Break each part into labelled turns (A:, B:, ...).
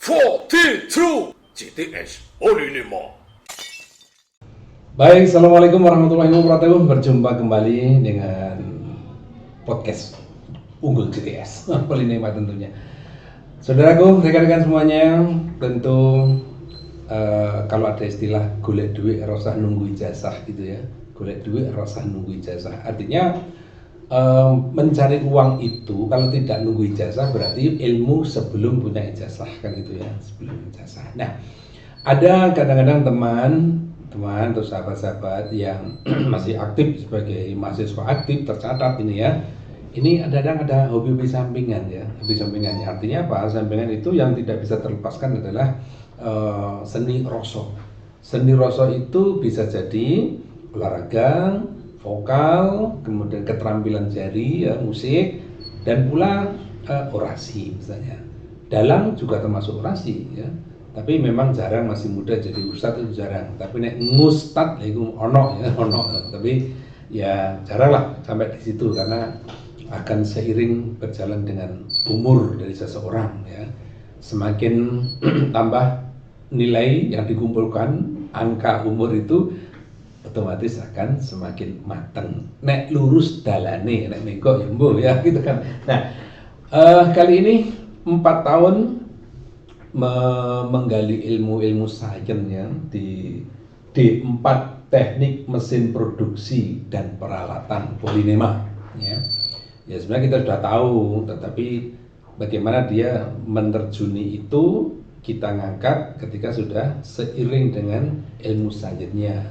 A: 42 GTS Polinema.
B: Baik, Assalamualaikum warahmatullahi wabarakatuh. Berjumpa kembali dengan podcast Unggul GTS Polinema tentunya. Saudaraku, rekan-rekan semuanya, tentu kalau ada istilah golek duit rasa nunggu ijazah gitu ya. Golek duit rasa nunggu ijazah. Artinya mencari uang itu kalau tidak nunggu ijazah berarti ilmu sebelum punya ijazah kan gitu ya, sebelum ijazah. Nah, ada kadang-kadang teman atau sahabat-sahabat yang masih aktif sebagai mahasiswa aktif tercatat ini ya. Ini ada hobi sampingan ya, hobi sampingan. Artinya apa? Sampingan itu yang tidak bisa terlepaskan adalah seni rosok. Seni rosok itu bisa jadi olahraga, vokal, kemudian keterampilan jari, ya, musik, dan pula orasi misalnya. Dalang juga termasuk orasi ya. Tapi memang jarang, masih muda jadi ustadz itu jarang. Tapi nek ngustad itu ono ya, tapi ya jarang lah sampai di situ karena akan seiring berjalan dengan umur dari seseorang ya. Semakin tambah nilai yang dikumpulkan, angka umur itu otomatis akan semakin matang. Nek lurus dalane, nek mengko ya mbuh ya gitu kan. Nah, kali ini 4 tahun menggali ilmu sains ya di D4 Teknik Mesin Produksi dan Peralatan Polinema ya. Ya sebenarnya kita sudah tahu, tetapi bagaimana dia menerjuni itu kita ngangkat ketika sudah seiring dengan ilmu sainsnya.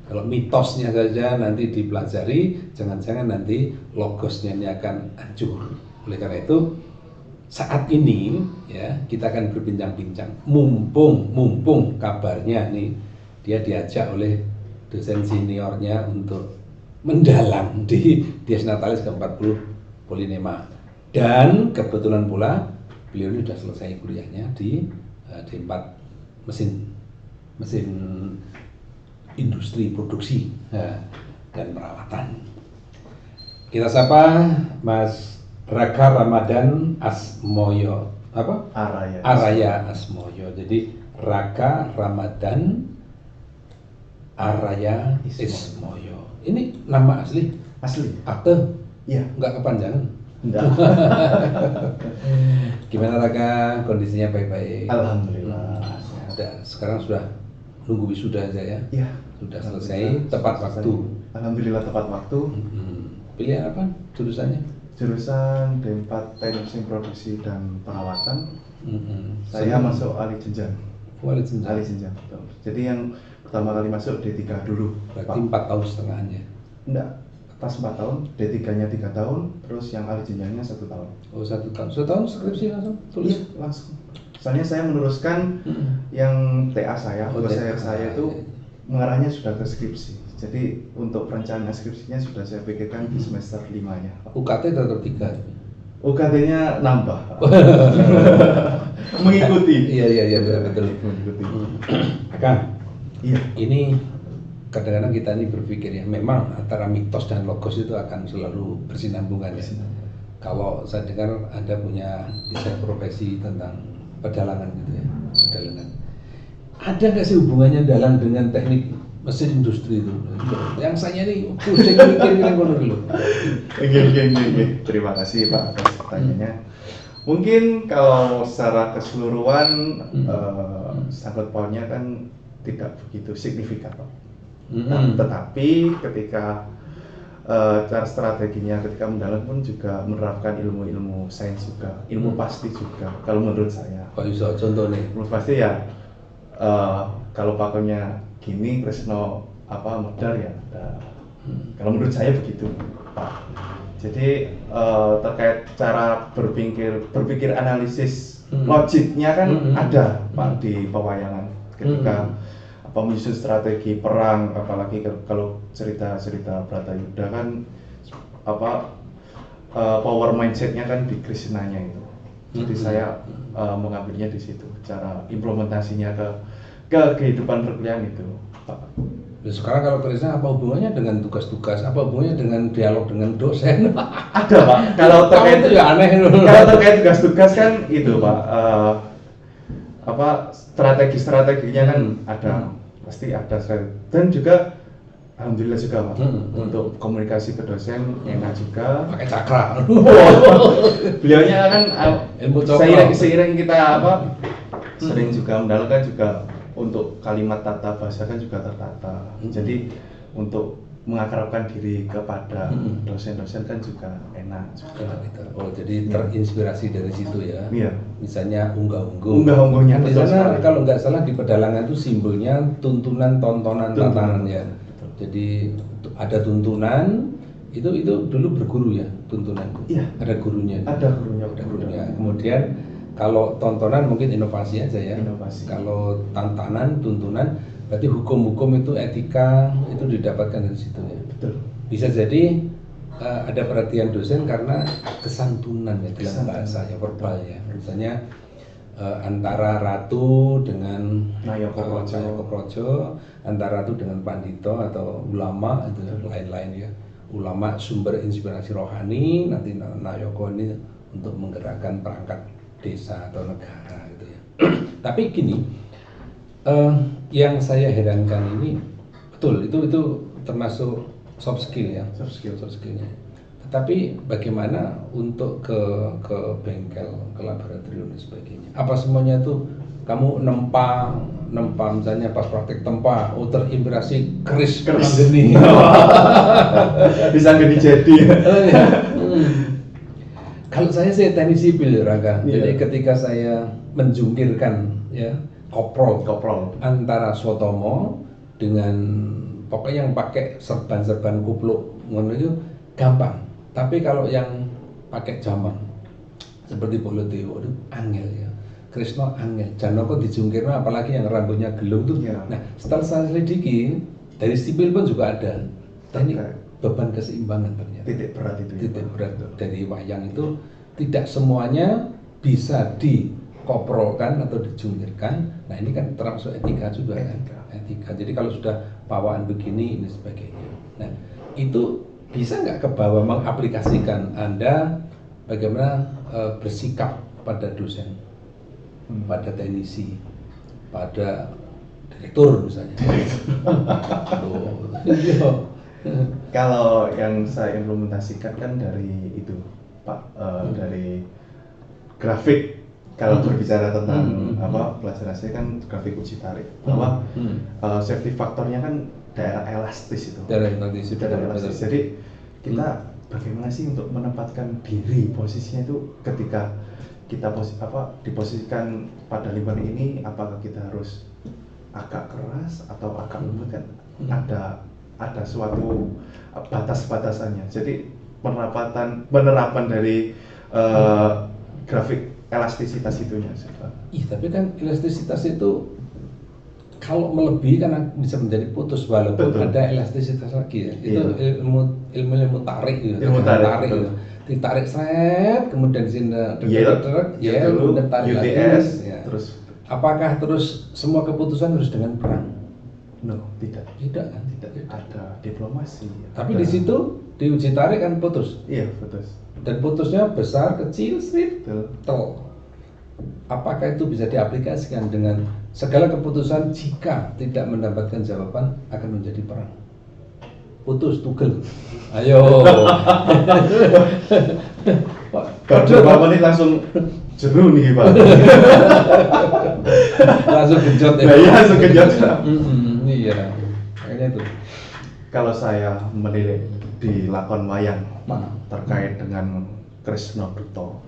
B: Kalau mitosnya saja nanti dipelajari, jangan-jangan nanti logosnya ini akan hancur. Oleh karena itu saat ini ya kita akan berbincang-bincang. Mumpung kabarnya nih dia diajak oleh dosen seniornya untuk mendalam di Dies Natalis ke-40 Polinema. Dan kebetulan pula beliau ini sudah selesai kuliahnya di D4 mesin industri produksi dan perawatan. Kita sapa Mas Raka Ramadan Asmoyo, apa? Araya Asmoyo. Jadi Raka Ramadan Araya Ismoyo. Ini nama asli?
C: Asli.
B: Akte?
C: Iya.
B: Enggak kepanjangan?
C: Enggak.
B: Gimana Raka? Kondisinya baik-baik?
C: Alhamdulillah.
B: Sekarang sudah nunggu wisuda aja ya?
C: Iya.
B: Sudah selesai tepat waktu.
C: Alhamdulillah tepat waktu.
B: Pilihan apa jurusannya?
C: Jurusan D4 Teknik Mesin Produksi dan Perawatan. Saya masuk alih jenjang.
B: Alih jenjang.
C: Betul. Jadi yang pertama kali masuk D3 dulu.
B: Berarti 4 tahun setengahannya?
C: Enggak, pas 4 tahun, D3-nya 3 tahun, terus yang alih jenjangnya 1 tahun.
B: Oh 1 tahun. 1 tahun skripsi langsung tulis?
C: Iya, langsung. Soalnya saya meneruskan yang TA saya, saya itu mengarahnya sudah ke skripsi. Jadi untuk perencanaan skripsinya sudah saya pikirkan di semester 5-nya.
B: UKT tetap 3?
C: UKT-nya nambah. Mengikuti.
B: Iya betul.
C: Mengikuti.
B: Kang.
C: Iya.
B: Ini kadang-kadang kita ini berpikir ya, memang antara mitos dan logos itu akan selalu bersinambungan ya. Kalau saya dengar Anda punya desain profesi tentang pedalangan gitu ya, pedalangan. Ada nggak sih hubungannya dalang dengan teknik mesin industri itu? Yang saya ini pusing mikir dulu.
C: Oke. Terima kasih Pak atas pertanyaannya. Mungkin kalau secara keseluruhan sangkut pautnya kan tidak begitu signifikan Pak. Tetapi ketika cara strateginya ketika mendalam pun juga menerapkan ilmu sains juga, ilmu pasti juga. Kalau menurut saya.
B: Pak Yuso, contoh nih.
C: Ilmu pasti ya. Kalau pakainya gini, Kresno modal ya. Kalau menurut saya begitu, Pak. Jadi terkait cara berpikir analisis logiknya kan ada Pak di pewayangan ketika menyusun strategi perang, apalagi kalau cerita Bratayuda kan power mindsetnya kan di Krishnanya itu. Jadi saya mengambilnya di situ, cara implementasinya ke kehidupan perkuliahan itu, Pak.
B: Sekarang kalau Krishna apa hubungannya dengan tugas-tugas? Apa hubungannya dengan dialog dengan dosen?
C: Ada Pak. Kalau terkait
B: itu ya aneh.
C: Kalau terkait tugas-tugas kan itu Pak. strategi-strateginya kan ada, pasti ada strategi. Dan juga alhamdulillah juga Pak, untuk komunikasi ke dosen enak juga.
B: Pakai cakra.
C: Beliaunya kan
B: Ilmu cokro.
C: seiring kita sering juga mendalami juga untuk kalimat tata bahasa kan juga tertata. Jadi untuk mengakrabkan diri kepada dosen-dosen kan juga enak juga.
B: Oh, jadi terinspirasi dari situ ya.
C: Iya.
B: Misalnya
C: Unggah-ungguhnya
B: di
C: betul
B: sana
C: sekali.
B: kalau nggak salah di pedalangan itu simbolnya tuntunan, tontonan, tatanan ya.
C: Betul.
B: Jadi ada tuntunan itu dulu berguru ya tuntunan.
C: Iya.
B: Ada gurunya.
C: Ada gurunya.
B: Kemudian kalau tontonan mungkin inovasi aja ya.
C: Inovasi.
B: Kalau tantangan, tuntunan, berarti hukum-hukum itu etika itu didapatkan dari situ ya.
C: Betul.
B: Bisa jadi ada perhatian dosen karena kesantunan ya dalam bahasa ya verbal ya. Misalnya antara ratu dengan
C: Nayaka
B: Projo, antara ratu dengan pandito atau ulama itu lain-lain ya. Ulama sumber inspirasi rohani, nanti Nayoko ini untuk menggerakkan perangkat desa atau negara gitu ya. Tapi gini, yang saya herankan ini betul itu termasuk soft skill ya, soft skillnya. Tetapi bagaimana untuk ke bengkel, ke laboratorium dan sebagainya? Apa semuanya itu kamu nempa misalnya pas praktek tempa, terinspirasi keris geni.
C: Bisa gini jadi.
B: Kalau saya teknik sipil Rangga.
C: Iya.
B: Jadi ketika saya menjungkirkan ya koprol antara Sotomo dengan pokoknya yang pakai serban kupluk ngono itu gampang. Tapi kalau yang pakai jaman seperti Bolotewo itu angel ya. Krisna angel. Janoko dijungkirno apalagi yang rambutnya gelung tuh.
C: Iya.
B: Nah, setelah saya selidiki dari sipil pun juga ada teknik beban keseimbangan ternyata.
C: Titik berat itu.
B: Titik berat dari wayang itu tidak semuanya bisa dikoprolkan atau dijungkirkan. Nah ini kan termasuk etika juga kan. Etika. Jadi kalau sudah bawaan begini ini sebagainya. Nah itu bisa nggak ke bawah mengaplikasikan Anda bagaimana bersikap pada dosen, pada teknisi, pada direktur misalnya.
C: Kalau yang saya implementasikan kan dari itu Pak, dari grafik. Kalau berbicara tentang pelajaran saya kan grafik uji tarik, bahwa safety faktornya kan daerah elastis itu. Daerah elastis. Jadi kita bagaimana sih untuk menempatkan diri posisinya itu ketika kita diposisikan pada lingkungan ini, apakah kita harus agak keras atau agak lembut kan? Ada suatu batas-batasannya. Jadi penerapan dari grafik elastisitas itunya.
B: Tapi kan elastisitas itu kalau melebihi kan bisa menjadi putus walaupun ada elastisitas lagi ya. Itu ilmu tarik gitu.
C: Ilmu tarik
B: gitu. Ditarik seret, kemudian sini kemudian tarik
C: UTS,
B: lagi. Ya.
C: Terus
B: apakah terus semua keputusan harus dengan perang?
C: No, tidak.
B: Tidak kan?
C: Tidak. Ada diplomasi.
B: Tapi di situ di uji tarik kan putus.
C: Iya, putus.
B: Dan putusnya besar, kecil, strip,
C: Betul.
B: Apakah itu bisa diaplikasikan dengan segala keputusan jika tidak mendapatkan jawaban akan menjadi perang? Putus, tugel. Ayo.
C: Bapak ini langsung jeru nih Pak.
B: Langsung genjot ya.
C: Iya, langsung genjot.
B: Iya, kayaknya itu.
C: Kalau saya melirik di lakon wayang terkait dengan Kresna Duta.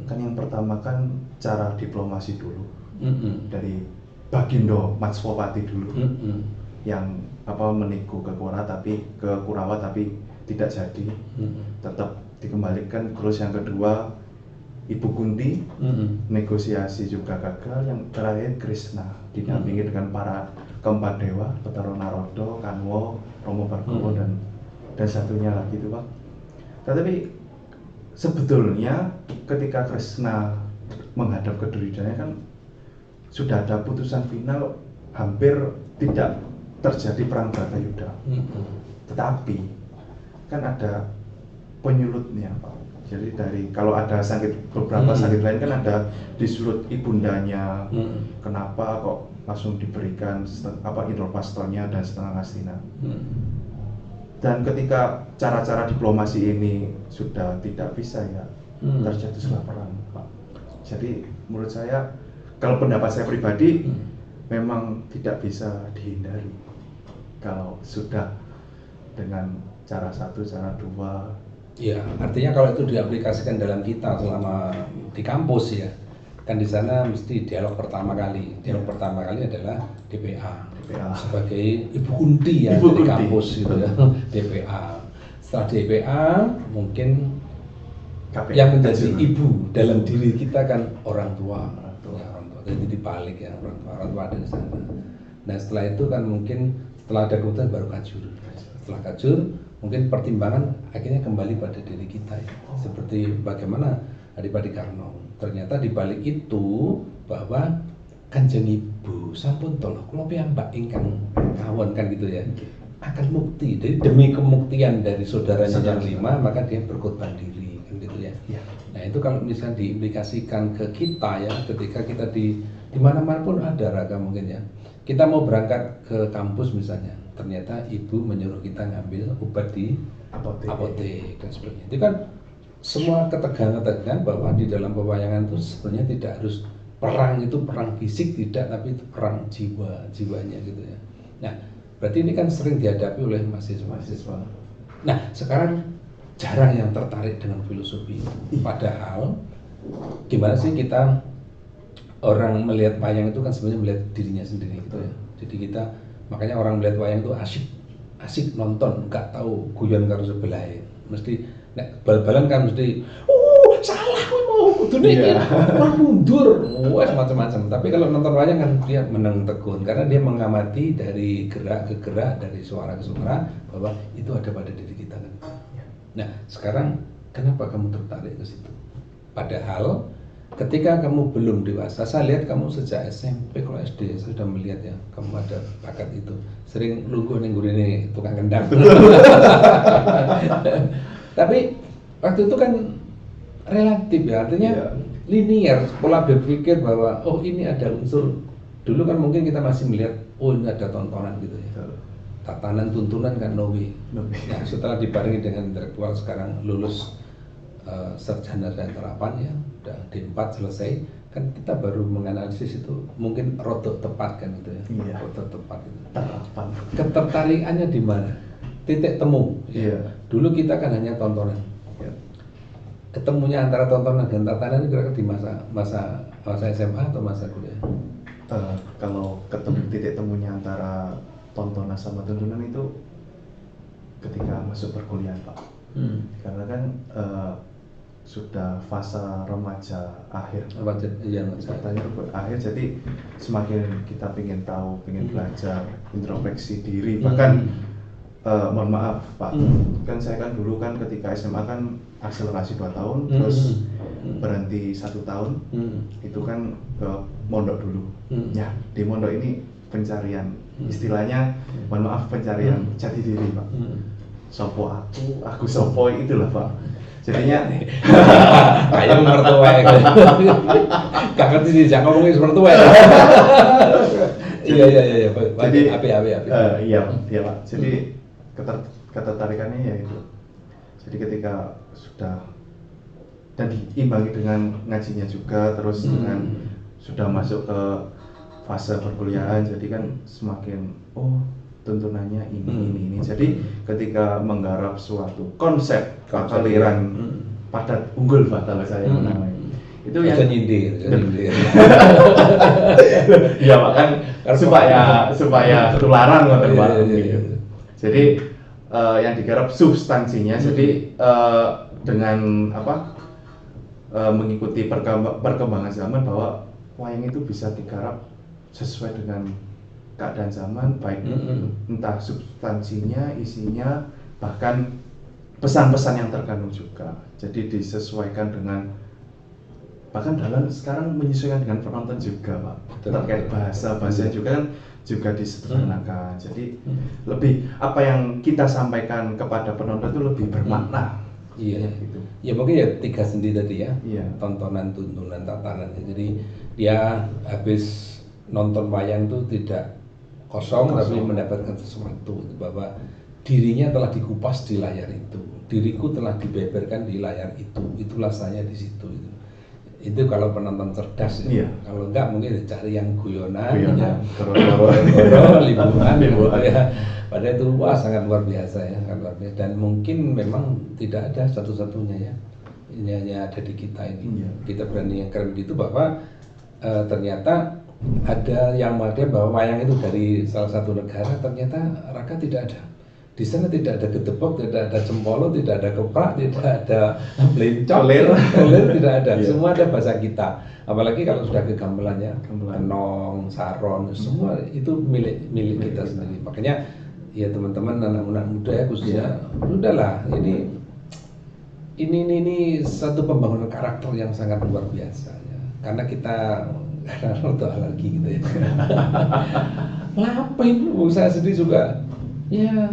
C: Kan yang pertama kan cara diplomasi dulu. Dari Bagindo Matswapati dulu. Yang meniku ke Kurawa tapi tidak jadi. Tetap dikembalikan. Terus yang kedua Ibu Kunti, negosiasi juga gagal. Yang terakhir Krishna didampingi dengan para keempat dewa, Betara Narodo, Kanwo, Romo Bargowo dan satunya lagi itu Pak. Tetapi sebetulnya ketika Krishna menghadap ke Duryodhana kan sudah ada putusan final, hampir tidak terjadi perang Bharatayuddha. Tetapi kan ada penyulutnya Pak. Jadi dari kalau ada sakit beberapa sakit lain kan ada di sudut ibundanya. Kenapa kok langsung diberikan Indorpastonya dan setengah Astina. Dan ketika cara-cara diplomasi ini sudah tidak bisa ya terjadilah perang, Pak. Jadi menurut saya kalau pendapat saya pribadi memang tidak bisa dihindari kalau sudah dengan cara satu, cara dua.
B: Ya, artinya kalau itu diaplikasikan dalam kita selama di kampus ya, kan di sana mesti dialog pertama kali. Dialog pertama kali adalah DPA sebagai ibu kunti ya di kampus gitu ya. DPA. Setelah DPA mungkin
C: KPI,
B: yang menjadi ibu dalam diri kita kan orang tua. Ya, orang tua. Jadi dibalik ya orang tua ada di sana. Nah setelah itu kan mungkin setelah ada keputusan baru kajur. Setelah kajur mungkin pertimbangan akhirnya kembali pada diri kita ya. Seperti bagaimana Adipati Karno. Ternyata dibalik itu bahwa Kanjeng Ibu sampun tolong kula piyambak ingkang kawon kan gitu ya. Akan mukti. Jadi demi kemuktian dari saudaranya yang 5 maka dia berkorban diri kan gitu ya. Nah, itu kalau misalnya diimplikasikan ke kita ya ketika kita di mana-mana pun ada Raka mungkin ya. Kita mau berangkat ke kampus misalnya, ternyata ibu menyuruh kita ngambil obat di apotek dan sebagainya. Itu kan semua ketegangan-ketegangan bahwa di dalam pewayangan itu sebenarnya tidak harus perang itu perang fisik tidak, tapi itu perang jiwanya gitu ya. Nah, berarti ini kan sering dihadapi oleh mahasiswa. Nah, sekarang jarang yang tertarik dengan filosofi. Padahal gimana sih kita orang melihat wayang itu kan sebenarnya melihat dirinya sendiri gitu ya. Jadi kita makanya orang melihat wayang itu asik nonton, nggak tahu guyon karo sebelah. Mesti nek bal-balan kan mesti salah kowe mau kudune iki mundur, macam-macam. Tapi kalau nonton wayang kan dia meneng tekun karena dia mengamati dari gerak ke gerak, dari suara ke suara bahwa itu ada pada diri kita kan. Nah, sekarang kenapa kamu tertarik ke situ? Padahal ketika kamu belum dewasa, saya lihat kamu sejak SMP, kalau SD saya sudah melihat ya, kamu ada bakat itu. Sering lungguh ning gurine tukang kendang. Tapi waktu itu kan relatif ya, artinya linear, pola berpikir bahwa oh ini ada unsur. Dulu kan mungkin kita masih melihat oh ini ada tontonan gitu ya. Tatanan tuntunan kan no way. Nah, setelah dibarengi dengan intelektual sekarang lulus sarjana dan terapan ya, udah D4 selesai, kan kita baru menganalisis itu mungkin rotok tepat kan gitu ya. Rotok tepat itu.
C: Terapan.
B: Ketertarikannya di mana? Titik temu. Ya. Dulu kita kan hanya tontonan. Ya. Ketemunya antara tontonan dan tatanan itu kira-kira di masa SMA atau masa kuliah?
C: Kalau ketemu titik temunya antara tontonan sama tuntunan itu ketika masuk perkuliahan, Pak. Karena kan sudah fase remaja akhir. Katanya akhir, jadi semakin kita ingin tahu, ingin belajar, introspeksi diri. Bahkan mohon maaf Pak, kan saya kan dulu kan ketika SMA kan akselerasi 2 tahun, terus berhenti 1 tahun, itu kan ke mondok dulu. Ya, di mondok ini pencarian, istilahnya mohon maaf pencarian jati diri Pak. Sopo aku sopo itulah Pak. Jadinya
B: kayak mertua ya. Gak ngerti sih, jangan ngomongin mertua. Iya.
C: Jadi
B: api.
C: Iya Pak. Jadi ketertarikannya ya itu. Jadi ketika sudah dan diimbangi dengan ngajinya juga, terus dengan sudah masuk ke fase perkuliahan, jadi kan semakin tuntunannya ini. Jadi ketika menggarap suatu konsep aliran padat unggul fatal saya namanya. Itu yang
B: nyindir.
C: Iya Pak, kan supaya ketularan ngoten Pak. Jadi yang digarap substansinya. Jadi dengan mengikuti perkembangan zaman bahwa wayang itu bisa digarap sesuai dengan keadaan zaman, baik entah substansinya, isinya, bahkan pesan-pesan yang terkandung juga. Jadi disesuaikan dengan, bahkan dalam sekarang menyesuaikan dengan penonton juga Pak. Terkait bahasa juga kan juga disederhanakan. Jadi lebih apa yang kita sampaikan kepada penonton itu lebih bermakna.
B: Iya.
C: gitu.
B: Ya mungkin ya 3 sendi tadi ya.
C: Iya.
B: Tontonan, tuntunan, tatanan. Jadi dia habis nonton wayang itu tidak kosong, tapi mendapatkan sesuatu bahwa dirinya telah dikupas di layar itu, diriku telah dibeberkan di layar itu, itulah saya di situ. Itu kalau penonton cerdas ya.
C: Iya.
B: Kalau enggak mungkin cari yang guyonan,
C: Guyonan,
B: goro-goro, liburan gitu ya. Padahal itu wah sangat luar biasa ya, sangat luar biasa. Dan mungkin memang tidak ada satu-satunya ya. Ini hanya ada di kita ini.
C: Iya.
B: Kita berani yang keren gitu bahwa ternyata ada yang mengatakan bahwa wayang itu dari salah satu negara, ternyata Raka tidak ada. Di sana tidak ada gedebok, tidak ada cempolo, tidak ada keprak, tidak ada belencok, toler tidak ada.
C: Iya.
B: Semua ada bahasa kita. Apalagi kalau sudah ke gamelannya,
C: Gamelan.
B: kenong, saron, semua itu milik kita sendiri. Makanya ya teman-teman anak-anak muda ya khususnya, udahlah ini satu pembangunan karakter yang sangat luar biasa ya. Karena kita untuk alergi gitu ya. Ngapain lu? Saya sendiri juga ya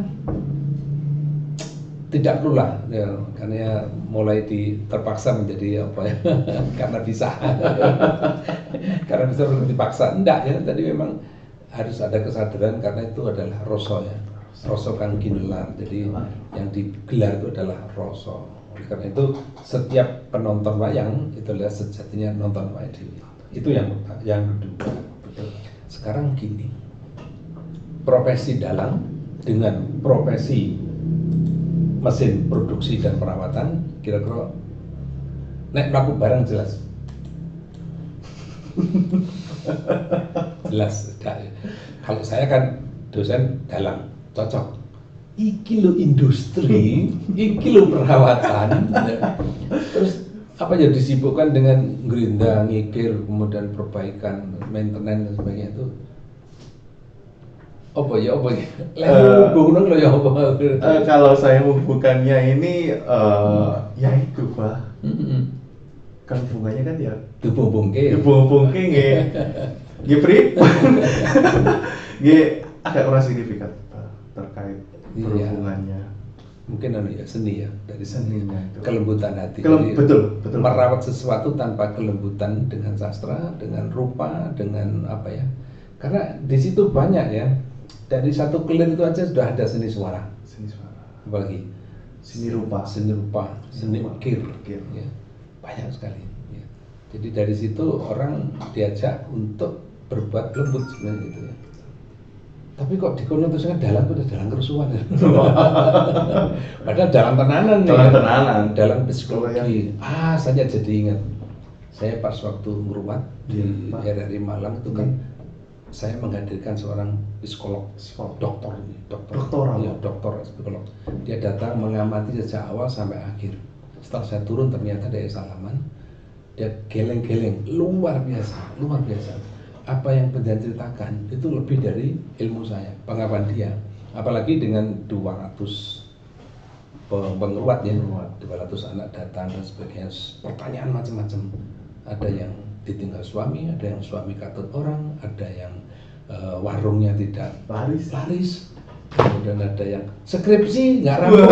B: tidak perlu lah ya, karena mulai terpaksa menjadi apa ya karena bisa belum dipaksa enggak ya, tadi memang harus ada kesadaran karena itu adalah rasa ya, rasa kang ginelar, jadi yang digelar itu adalah rasa. Oleh karena itu setiap penonton wayang itu adalah sejatinya nonton wayang itu yang kedua. Sekarang gini, profesi dalang dengan profesi mesin produksi dan perawatan kira-kira naik melaku barang jelas jelas. Kalau saya kan dosen dalang cocok, iki lo industri, iki lo perawatan, terus apa ya disibukkan dengan gerinda, ngikir, kemudian perbaikan, maintenance dan sebagainya itu apa ya
C: kalau saya membukannya ini ya itu Pak. Kan bunganya kan ya
B: dibungke
C: ya prip ya agak kurang signifikan Pak, terkait berhubungannya.
B: Mungkin ya seni ya, dari
C: Seninya itu
B: kelembutan hati.
C: Betul
B: merawat sesuatu tanpa kelembutan dengan sastra, dengan rupa, dengan apa ya, karena di situ banyak ya, dari satu kelir itu aja sudah ada seni suara, apalagi seni rupa, seni ukir, ya, banyak sekali ya. Jadi dari situ orang diajak untuk berbuat lembut sebenarnya gitu ya. Tapi kok dikonotasikan dalang itu udah dalang kerusuhan ya. Padahal dalang tenanan nih. Dalang psikologi. Saya jadi ingat. Saya pas waktu merumat di RRI Malang itu kan saya menghadirkan seorang psikolog, dokter psikolog. Dia datang mengamati sejak awal sampai akhir. Setelah saya turun ternyata dia salaman. Dia geleng-geleng, luar biasa. Apa yang dia ceritakan itu lebih dari ilmu saya, pengalaman dia. Apalagi dengan 200 penguat ya, 200 anak datang dan sebagainya, pertanyaan macam-macam. Ada yang ditinggal suami, ada yang suami katut orang, ada yang warungnya tidak laris, kemudian ada yang skripsi nggak rampung.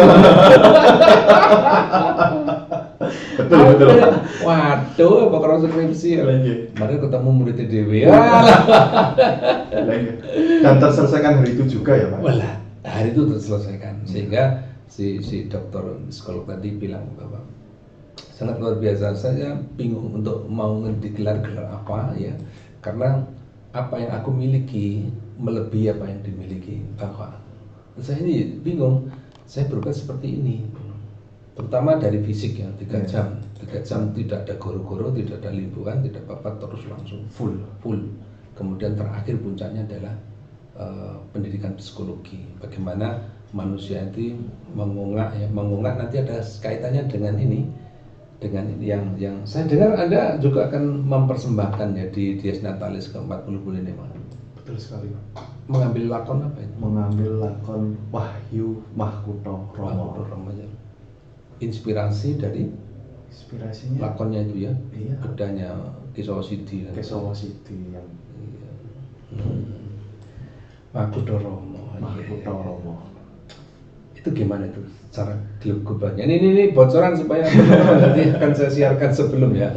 B: Betul. Waduh, apa kalau skripsi ya? Mari ketemu muridnya Dewi.
C: Dan terselesaikan hari itu juga ya Pak?
B: Walah, hari itu terselesaikan. Sehingga si dokter psikolog tadi bilang bahwa sangat luar biasa. Saya bingung untuk mau digelar apa ya, karena apa yang aku miliki melebihi apa yang dimiliki Bapak. Saya ini bingung. Saya berbuat seperti ini. Terutama dari fisik ya, 3 jam tidak ada goro-goro, tidak ada liburan, tidak apa-apa, terus langsung full. Kemudian terakhir puncaknya adalah pendidikan psikologi, bagaimana manusia itu mengungak nanti ada kaitannya dengan ini yang saya dengar Anda juga akan mempersembahkan ya di Dies Natalis ke-45.
C: Betul sekali Pak.
B: Mengambil lakon apa itu?
C: Mengambil lakon Wahyu Mahkutha Rama.
B: Inspirasinya lakonnya itu ya, bedanya Kesawa Sidi yang Mahkutha Rama. Itu gimana itu cara globalnya? Ini bocoran supaya teman-teman nanti akan saya siarkan sebelum ya,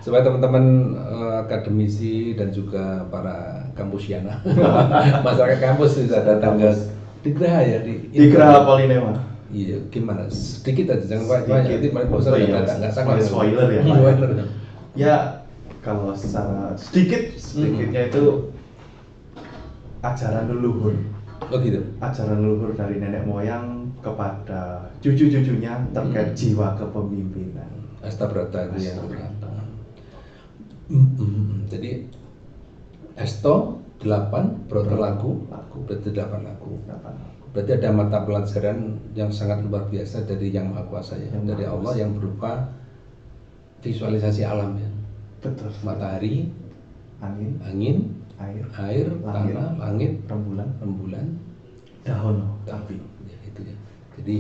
B: supaya teman-teman akademisi dan juga para kampusiana, masyarakat kampus bisa datang ke di Graha ya
C: di Graha Polinema.
B: Iya, gimana? Sedikit aja, jangan banyak. Nanti malah bosan nggak sangat
C: spoiler ya.
B: Spoiler.
C: Ya kalau secara sedikitnya itu ajaran leluhur.
B: Oh gitu.
C: Ajaran leluhur dari nenek moyang kepada cucu-cucunya terkait jiwa kepemimpinan.
B: Astabrata itu yang jadi Esto 8 Broto lagu berarti 8 lagu. Berarti ada mata pelajaran yang sangat luar biasa dari Yang Maha Kuasa ya, dari Allah yang berupa visualisasi alam ya.
C: Betul.
B: Matahari, angin, air, tanah, langit, rembulan, daun, tapi ya, itu ya. Jadi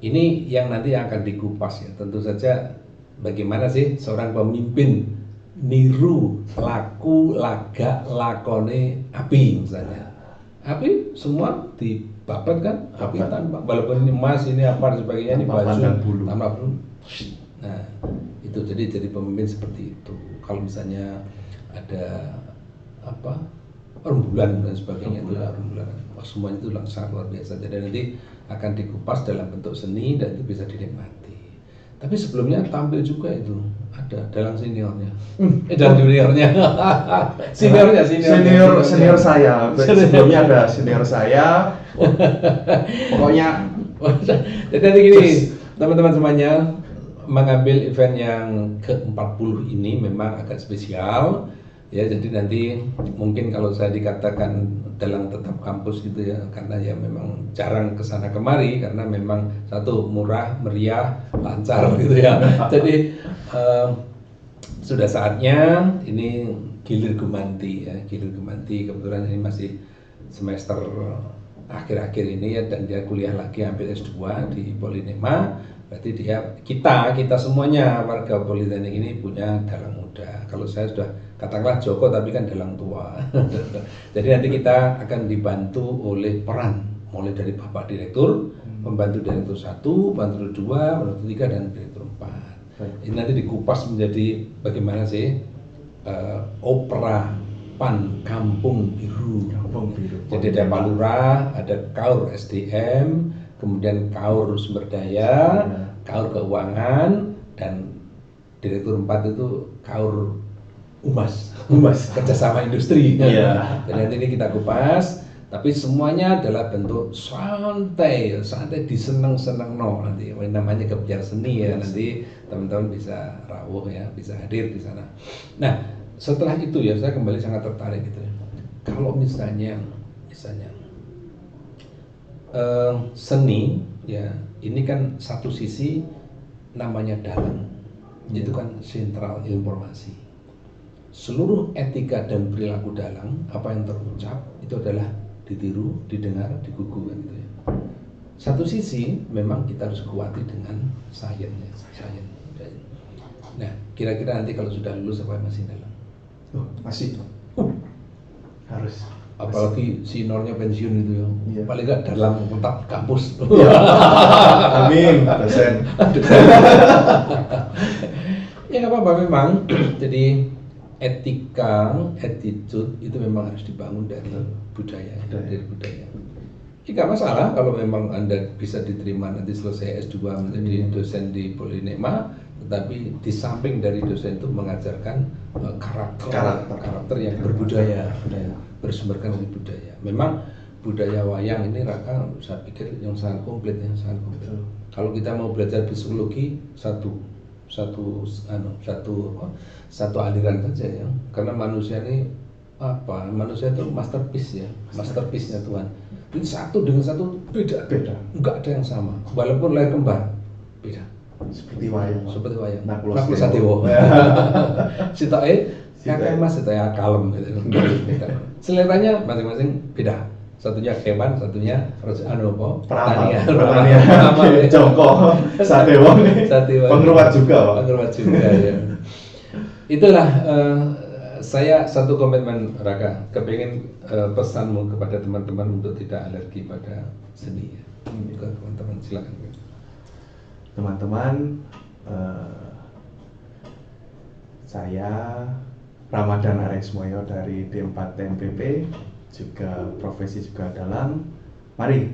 B: ini yang nanti akan dikupas ya. Tentu saja bagaimana sih seorang pemimpin niru laku, lagak, lakone api misalnya. Api semua dibabat kan, api tanpa walaupun ini emas, ini apa dan sebagainya, ini baju, tanpa bulu. Nah itu jadi pemimpin seperti itu. Kalau misalnya ada apa rembulan dan sebagainya itu rembulan, semuanya itu sangat luar biasa. Jadi nanti akan dikupas dalam bentuk seni dan itu bisa dinikmati. Tapi sebelumnya tampil juga itu ada dalang seniornya, dan juniornya, senior saya. Sebelumnya ada senior saya. Pokoknya. Jadi nanti gini, teman-teman semuanya, mengambil event yang ke-40 ini memang agak spesial. Ya, jadi nanti mungkin kalau saya dikatakan dalang tetap kampus gitu ya, karena ya memang jarang kesana kemari karena memang satu murah, meriah, lancar gitu ya. Jadi sudah saatnya ini gilir Gumanti ya, gilir Gumanti kebetulan ini masih semester akhir-akhir ini ya, dan dia kuliah lagi ambil S2 di Polinema. Berarti kita semuanya warga Politeknik ini punya dalang muda. Kalau saya sudah katakanlah Joko tapi kan dalang tua. Jadi nanti kita akan dibantu oleh peran mulai dari Bapak Direktur, pembantu Direktur 1, pembantu 2, pembantu 3 dan Direktur 4. Ini nanti dikupas menjadi bagaimana sih opera Pan Kampung Biru. Jadi ada Pak Lurah, ada Kaur SDM, kemudian Kaur Sumber Daya, Kaur Keuangan, dan Direktur 4 itu Kaur Humas kerjasama industri. Jadi nanti ini kita kupas, tapi semuanya adalah bentuk santai diseneng-seneng nanti. Namanya kebiar seni ya, nanti teman-teman bisa rawuh ya, bisa hadir di sana. Nah setelah itu ya saya kembali sangat tertarik gitu ya. Kalau misalnya seni ya, ini kan satu sisi namanya dalang, itu kan sentral informasi. Seluruh etika dan perilaku dalang, apa yang terucap itu adalah ditiru, didengar, digugu gitu ya. Satu sisi memang kita harus kuati dengan sains. Nah, kira-kira nanti kalau sudah lulus apa masih dalang?
C: Masih. Harus.
B: Apalagi seniornya pensiun itu ya. Paling nggak dalam tetap kampus.
C: Amin, dosen.
B: Ya nggak apa-apa memang. Jadi etika, attitude itu memang harus dibangun dari budaya. Ya nggak masalah kalau memang Anda bisa diterima nanti selesai S2 menjadi dosen di Polinema, tetapi di samping dari dosen itu mengajarkan karakter yang berbudaya, bersumberkan dari budaya. Memang budaya wayang ini Raka saya pikir yang sangat komplit. Kalau kita mau belajar psikologi satu aliran saja ya, karena manusia ini manusia itu masterpiece-nya Tuhan. Ini satu dengan satu beda, enggak ada yang sama, walaupun lahir kembar beda. Seperti wayang. Nakul Sadewo. Sitoke kakek mas, sitoke kalem gitu. Seleranya masing-masing beda. Satunya hewan, satunya pertanian.
C: Jongko, Sadewo. Pengruat juga ya.
B: Itulah saya satu komitmen Raka, kepengen pesanmu kepada teman-teman untuk tidak alergi pada seni. Ke teman-teman silakan.
C: Teman-teman, saya Ramadan Aresmoyo dari D4 TNPP, juga profesi juga dalang. Mari,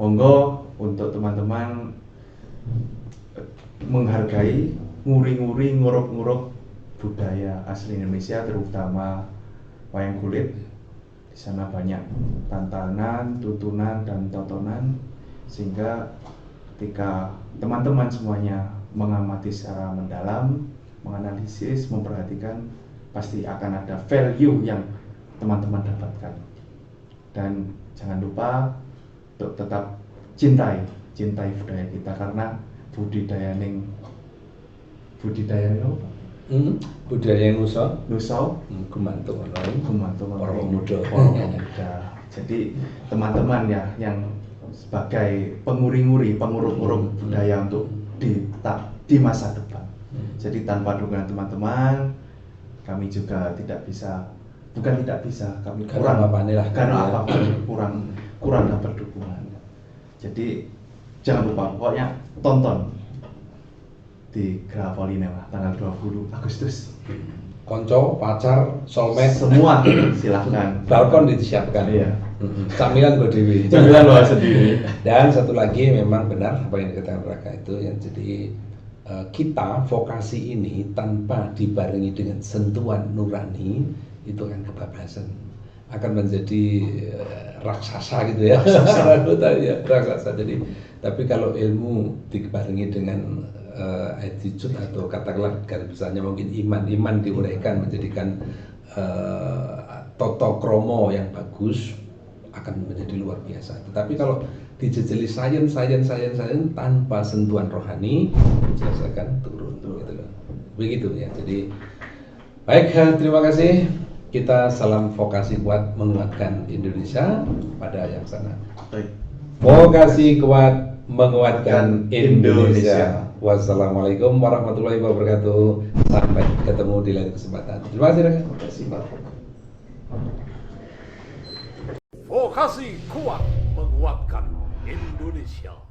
C: monggo untuk teman-teman menghargai, nguri-nguri, nguruk-nguruk budaya asli Indonesia, terutama wayang kulit. Di sana banyak tantangan, tuntunan, dan tontonan, sehingga ketika teman-teman semuanya mengamati secara mendalam, menganalisis, memperhatikan, pasti akan ada value yang teman-teman dapatkan. Dan jangan lupa untuk tetap cintai budaya kita, karena budidaya apa?
B: Budaya Nusa
C: gumantung
B: para pemuda.
C: Jadi teman-teman ya yang sebagai penguri-nguri, penguruk-nguruk budaya untuk di masa depan. Jadi tanpa dukungan teman-teman, kami juga kami kurang dapat dukungan. Jadi jangan lupa, pokoknya tonton di Geraha Polinema tanggal 20 Agustus.
B: Konco, pacar, soulmate,
C: semua silahkan.
B: balkon disiapkan.
C: Iya.
B: Camilan gue dewi.
C: Camilan lo sendiri.
B: Dan satu lagi memang benar apa yang dikatakan Raka itu, yang jadi kita vokasi ini tanpa dibarengi dengan sentuhan nurani itu akan kebablasan, akan menjadi raksasa gitu ya. Raksasa. Jadi tapi kalau ilmu dibarengi dengan attitude atau katakanlah garis besarnya mungkin iman diuraikan menjadikan toto kromo yang bagus, akan menjadi luar biasa. Tetapi kalau dijejeli sains tanpa sentuhan rohani, jelas akan turun gitu loh. Begitu ya. Jadi baik, terima kasih. Kita salam vokasi kuat menguatkan Indonesia pada yang sana.
C: Baik.
B: Vokasi kuat menguatkan Indonesia. Wassalamualaikum warahmatullahi wabarakatuh. Sampai ketemu di lain kesempatan. Terima kasih.
C: Terima kasih, Pak.
A: Vokasi kuat menguatkan Indonesia.